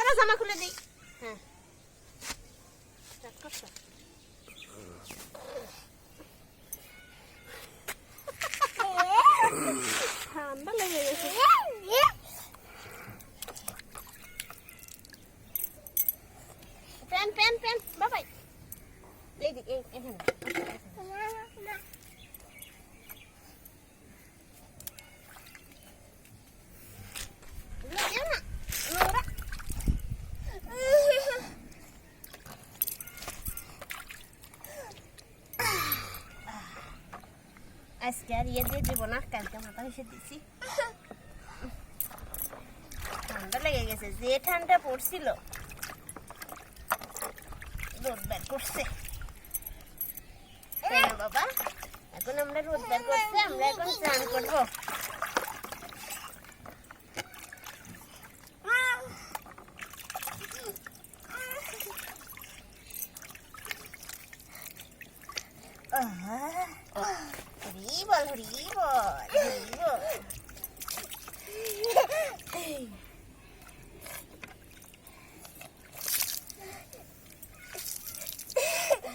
বাবা জামা খুলে দিই। হ্যাঁ ঠান্ডা লেগে গেছে। প্যান প্যান প্যান বাবাই এইদিকে এখানে আজকে আর ইয়ে দিয়ে দেবো না, কালকে মাথা ঘষে দিছি। ঠান্ডা লেগে গেছে, যে ঠান্ডা পড়ছিল রোদ বের করছে বাবা। এখন আমরা রোদ বের করছে, আমরা এখন স্নান করবো। হরি বল হরি বল হরি বল।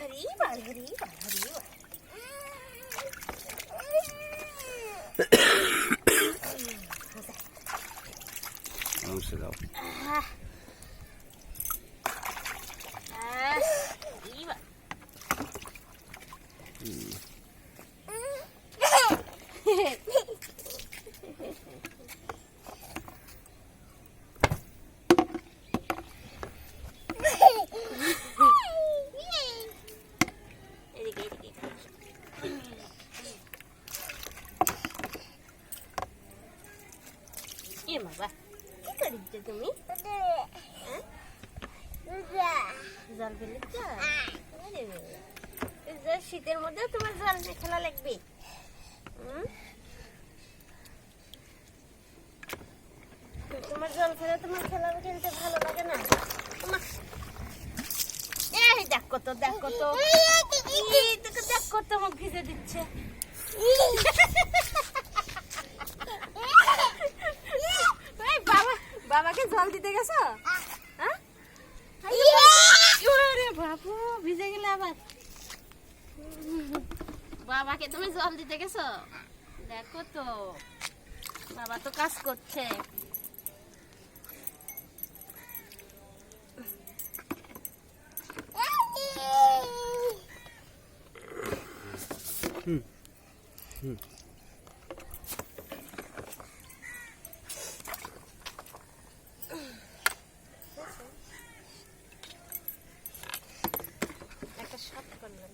হরি বল হরি বল হরি বল। মুছে দাও। বাবা কি করিস তুমি? জল ফেলেছ? শীতের মধ্যে তোমার জল দিয়ে খেলা লাগবে? তোমার জল ফেলে তোমার খেলা খেলতে ভালো লাগে না? এই দেখো তো দেখো তো দেখো তো মুখ ভিজে দিচ্ছে। বাবাকে জল দিতে গেছো? বাবু ভিজে গেলে আবার। বাবাকে তুমি জল দিতে গেছো? দেখো তো বাবা তো কাজ করছে। একটা শট করলেন।